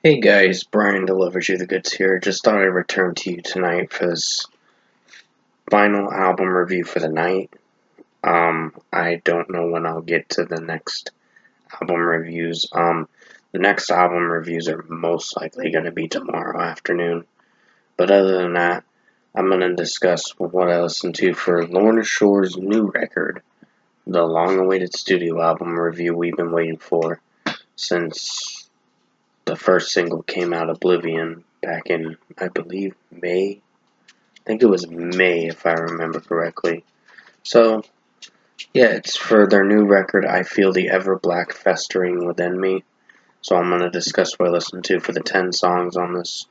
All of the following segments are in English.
Hey guys, Brian delivers you the goods here. Just thought I'd return to you tonight for this final album review for the night. I don't know when I'll get to the next album reviews. The next album reviews are most likely going to be tomorrow afternoon. But other than that, I'm going to discuss what I listened to for Lorna Shore's new record, the long-awaited studio album review we've been waiting for since the first single came out, Oblivion, back in, I believe, May. I think it was May, if I remember correctly. So, yeah, it's for their new record, I Feel the Everblack Festering Within Me. So I'm going to discuss what I listened to for the 10 songs on this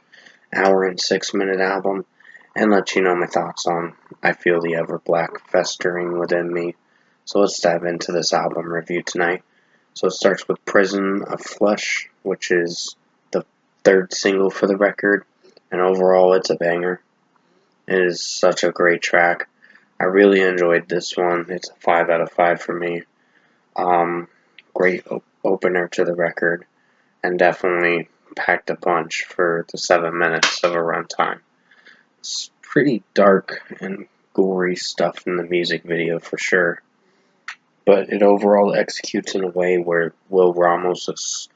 hour and 6-minute album, and let you know my thoughts on I Feel the Everblack Festering Within Me. So let's dive into this album review tonight. So it starts with Prison of Flesh, which is the third single for the record, and overall it's a banger. It is such a great track. I really enjoyed this one. It's a 5 out of 5 for me. Um, great opener to the record, and definitely packed a punch for the 7 minutes of a runtime. It's pretty dark and gory stuff in the music video for sure, but it overall executes in a way where Will Ramos'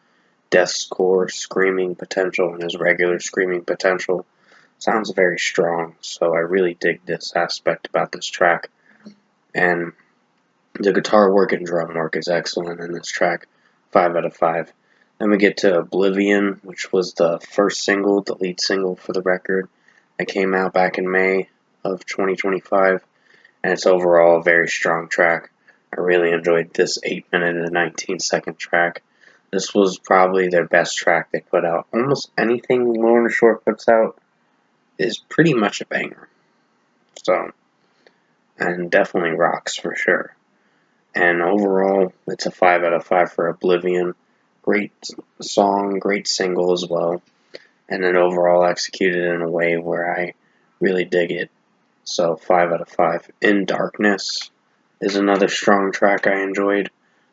deathcore screaming potential and his regular screaming potential sounds very strong, so I really dig this aspect about this track. And the guitar work and drum work is excellent in this track, 5 out of 5. Then we get to Oblivion, which was the first single, the lead single for the record, that came out back in May of 2025, and it's overall a very strong track. I really enjoyed this 8-minute and 19-second track. This was probably their best track they put out. Almost anything Lorna Shore puts out is pretty much a banger. So, and definitely rocks for sure. And overall, it's a 5 out of 5 for Oblivion. Great song, great single as well. And then overall executed in a way where I really dig it. So 5 out of 5. In Darkness is another strong track I enjoyed.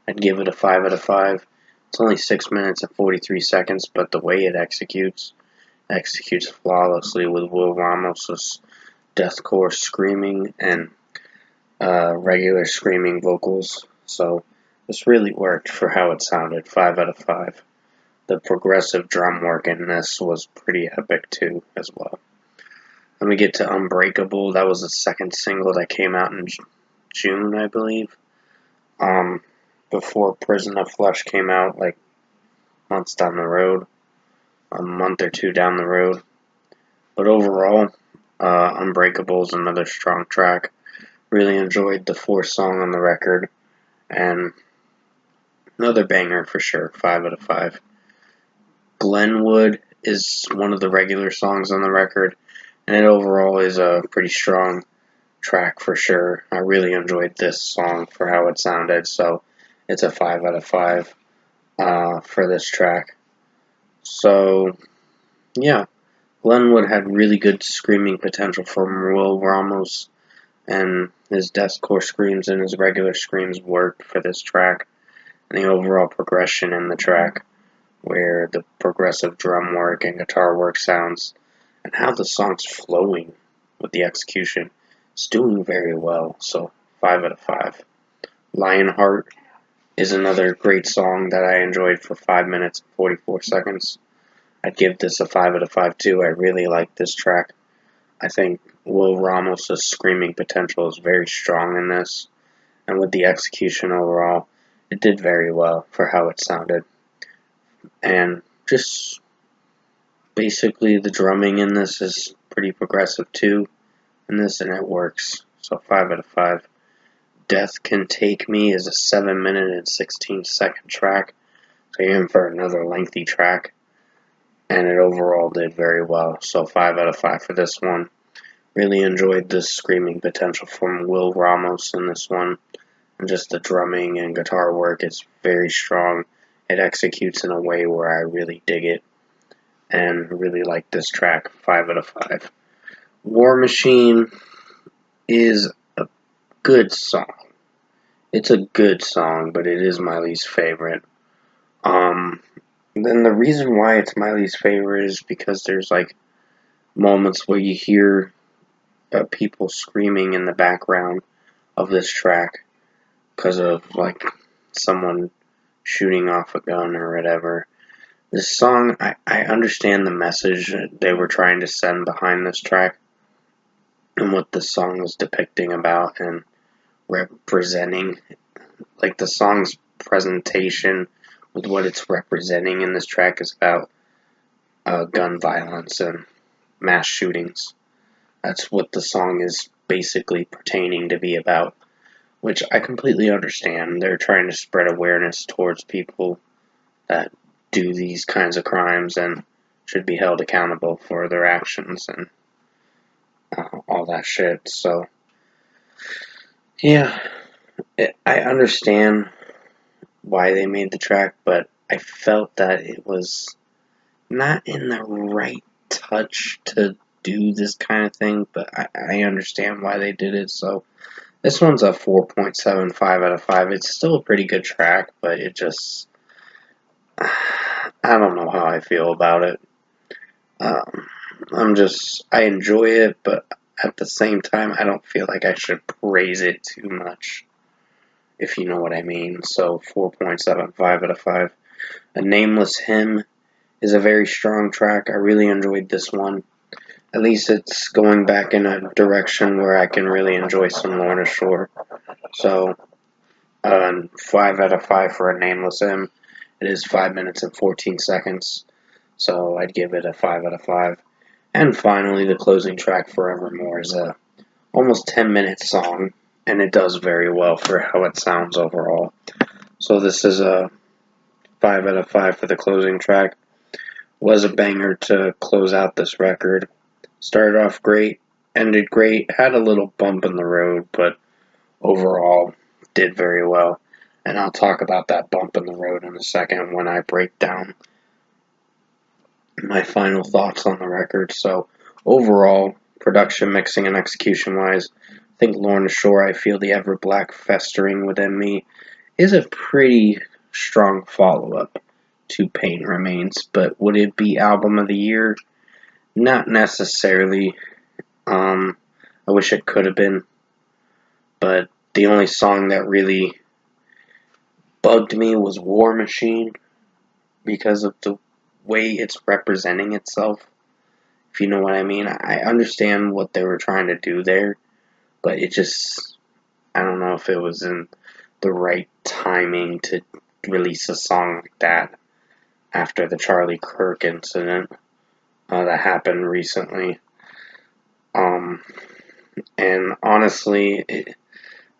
I'd give it a 5 out of 5. It's only 6 minutes and 43 seconds, but the way it executes flawlessly with Will Ramos' deathcore screaming and regular screaming vocals. So this really worked for how it sounded. 5 out of 5. The progressive drum work in this was pretty epic too, as well. Then we get to Unbreakable. That was the second single that came out in June, I believe. Um, Before Prison of Flesh came out, like months down the road, a month or two down the road. But overall, Unbreakable is another strong track. Really enjoyed the fourth song on the record, and another banger for sure. 5 out of 5. Glenwood is one of the regular songs on the record, and it overall is a pretty strong track for sure. I really enjoyed this song for how it sounded, so it's a 5 out of 5 for this track. So, yeah, Glenwood had really good screaming potential from Will Ramos, and his deathcore screams and his regular screams worked for this track, and the overall progression in the track, where the progressive drum work and guitar work sounds, and how the song's flowing with the execution, is doing very well. So 5 out of 5. Lionheart is another great song that I enjoyed for 5 minutes and 44 seconds. I'd give this a 5 out of 5 too. I really like this track. I think Will Ramos' screaming potential is very strong in this, and with the execution overall, it did very well for how it sounded. And just basically the drumming in this is pretty progressive too, in this, and it works. So 5 out of 5. Death Can Take Me is a 7-minute and 16-second track, so you're in for another lengthy track, and it overall did very well. So 5 out of 5 for this one. Really enjoyed the screaming potential from Will Ramos in this one, and just the drumming and guitar work is very strong. It executes in a way where I really dig it, and really like this track. 5 out of 5. War Machine is a good song. It's a good song, but it is my least favorite. Um, then the reason why it's my least favorite is because there's like moments where you hear people screaming in the background of this track because of like someone shooting off a gun or whatever. This song, I understand the message they were trying to send behind this track and what the song was depicting about and representing. Like the song's presentation with what it's representing in this track is about gun violence and mass shootings. That's what the song is basically pertaining to be about, which I completely understand. They're trying to spread awareness towards people that do these kinds of crimes and should be held accountable for their actions and all that shit. So, yeah, I understand why they made the track, but I felt that it was not in the right touch to do this kind of thing, but I understand why they did it. So, this one's a 4.75 out of 5. It's still a pretty good track, but it just, I don't know how I feel about it. I enjoy it, but at the same time, I don't feel like I should praise it too much, if you know what I mean. So 4.75 out of 5. A Nameless Hymn is a very strong track. I really enjoyed this one. At least it's going back in a direction where I can really enjoy some Lorna Shore. So 5 out of 5 for A Nameless Hymn. It is 5 minutes and 14 seconds. So I'd give it a 5 out of 5. And finally, the closing track, Forevermore, is a almost 10-minute song, and it does very well for how it sounds overall. So this is a 5 out of 5 for the closing track. Was a banger to close out this record. Started off great, ended great, had a little bump in the road, but overall did very well. And I'll talk about that bump in the road in a second when I break down my final thoughts on the record. So overall, production, mixing, and execution wise, I think Lorna Shore, I feel the Everblack Festering Within Me is a pretty strong follow up to Pain Remains. But would it be album of the year? Not necessarily. I wish it could have been. But the only song that really bugged me was War Machine because of the way it's representing itself. If you know what I mean. I understand what they were trying to do there, but it just, I don't know if it was in the right timing to release a song like that after the Charlie Kirk incident that happened recently. And honestly, I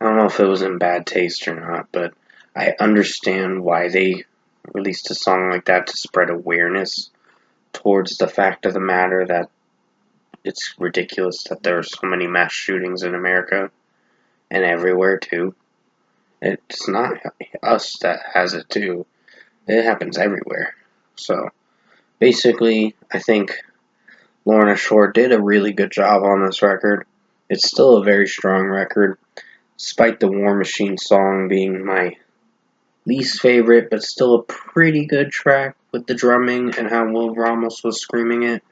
don't know if it was in bad taste or not, but I understand why they released a song like that to spread awareness towards the fact of the matter that it's ridiculous that there are so many mass shootings in America and everywhere too. It's not us that has it too. It happens everywhere. So basically, I think Lorna Shore did a really good job on this record. It's still a very strong record, despite the War Machine song being my least favorite, but still a pretty good track with the drumming and how Will Ramos was screaming it.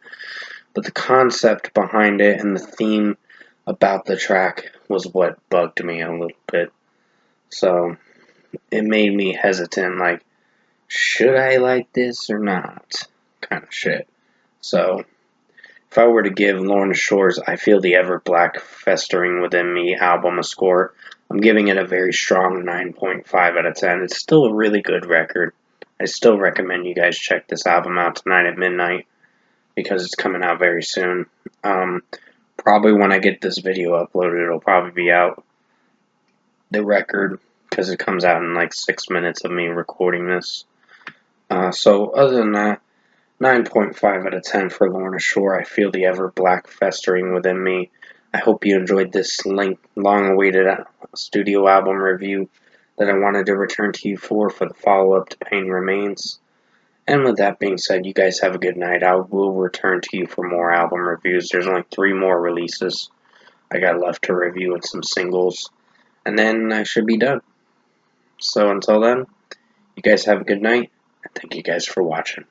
But the concept behind it and the theme about the track was what bugged me a little bit. So it made me hesitant, like, should I like this or not? Kind of shit. So if I were to give Lorna Shore's I Feel the Everblack Festering Within Me album a score, I'm giving it a very strong 9.5 out of 10. It's still a really good record. I still recommend you guys check this album out tonight at midnight because it's coming out very soon. Probably when I get this video uploaded, it'll probably be out, the record, because it comes out in like 6 minutes of me recording this. So other than that, 9.5 out of 10 for Lorna Shore. I feel the Everblack Festering Within Me. I hope you enjoyed this long-awaited studio album review that I wanted to return to you for the follow-up to Pain Remains. And with that being said, you guys have a good night. I will return to you for more album reviews. There's only 3 more releases I got left to review and some singles. And then I should be done. So until then, you guys have a good night. Thank you guys for watching.